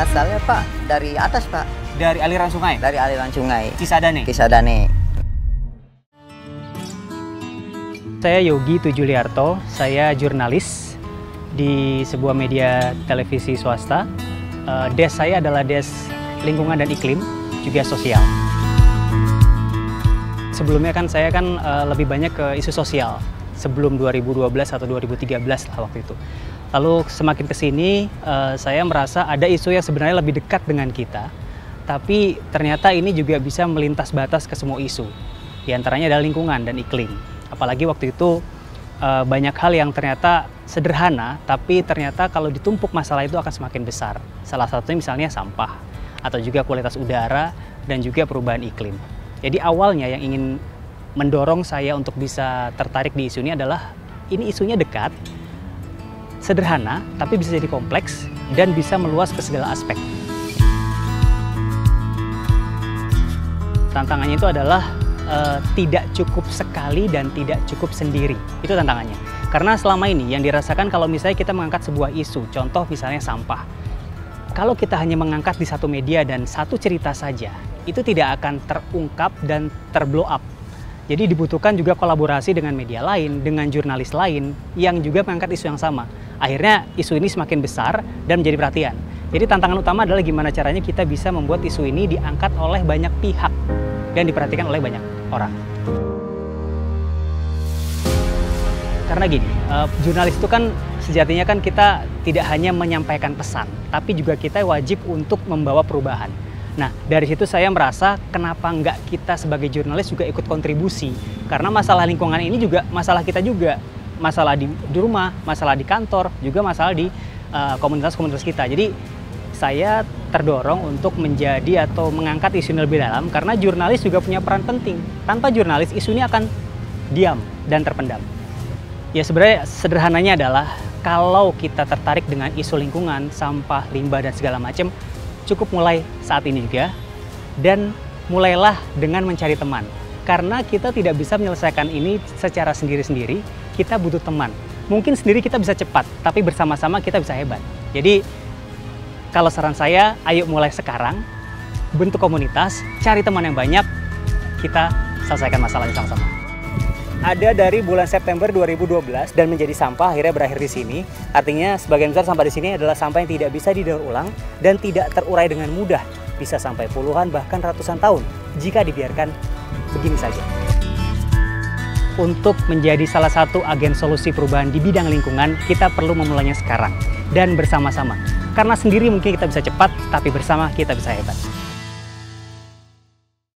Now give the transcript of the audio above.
Asalnya Pak dari atas Pak. Dari aliran sungai? Dari aliran sungai. Cisadane? Cisadane. Saya Yogi Tujuliarto, saya jurnalis di sebuah media televisi swasta. Des saya adalah Des Lingkungan dan Iklim, juga sosial. Sebelumnya kan saya lebih banyak ke isu sosial, sebelum 2012 atau 2013 lah waktu itu. Lalu semakin kesini, saya merasa ada isu yang sebenarnya lebih dekat dengan kita, tapi ternyata ini juga bisa melintas batas ke semua isu. Di antaranya adalah lingkungan dan iklim. Apalagi waktu itu banyak hal yang ternyata sederhana, tapi ternyata kalau ditumpuk masalah itu akan semakin besar. Salah satunya misalnya sampah, atau juga kualitas udara, dan juga perubahan iklim. Jadi awalnya yang ingin mendorong saya untuk bisa tertarik di isu ini adalah, ini isunya dekat, sederhana, tapi bisa jadi kompleks, dan bisa meluas ke segala aspek. Tantangannya itu adalah tidak cukup sekali dan tidak cukup sendiri. Itu tantangannya. Karena selama ini yang dirasakan kalau misalnya kita mengangkat sebuah isu, contoh misalnya sampah. Kalau kita hanya mengangkat di satu media dan satu cerita saja, itu tidak akan terungkap dan terblow up. Jadi dibutuhkan juga kolaborasi dengan media lain, dengan jurnalis lain yang juga mengangkat isu yang sama. Akhirnya isu ini semakin besar dan menjadi perhatian. Jadi tantangan utama adalah gimana caranya kita bisa membuat isu ini diangkat oleh banyak pihak dan diperhatikan oleh banyak orang. Karena gini, jurnalis itu kan sejatinya kan kita tidak hanya menyampaikan pesan, tapi juga kita wajib untuk membawa perubahan. Nah, dari situ saya merasa kenapa enggak kita sebagai jurnalis juga ikut kontribusi. Karena masalah lingkungan ini juga masalah kita juga. Masalah di rumah, masalah di kantor, juga masalah di komunitas-komunitas kita. Jadi saya terdorong untuk menjadi atau mengangkat isu ini lebih dalam karena jurnalis juga punya peran penting. Tanpa jurnalis, isu ini akan diam dan terpendam. Ya sebenarnya sederhananya adalah kalau kita tertarik dengan isu lingkungan, sampah, limbah, dan segala macam, cukup mulai saat ini juga. Dan mulailah dengan mencari teman. Karena kita tidak bisa menyelesaikan ini secara sendiri-sendiri, kita butuh teman. Mungkin sendiri kita bisa cepat, tapi bersama-sama kita bisa hebat. Jadi kalau saran saya, ayo mulai sekarang, bentuk komunitas, cari teman yang banyak, kita selesaikan masalahnya sama-sama. Ada dari bulan September 2012 dan menjadi sampah akhirnya berakhir di sini. Artinya sebagian besar sampah di sini adalah sampah yang tidak bisa didaur ulang dan tidak terurai dengan mudah. Bisa sampai puluhan bahkan ratusan tahun jika dibiarkan begini saja. Untuk menjadi salah satu agen solusi perubahan di bidang lingkungan, kita perlu memulainya sekarang dan bersama-sama. Karena sendiri mungkin kita bisa cepat, tapi bersama kita bisa hebat.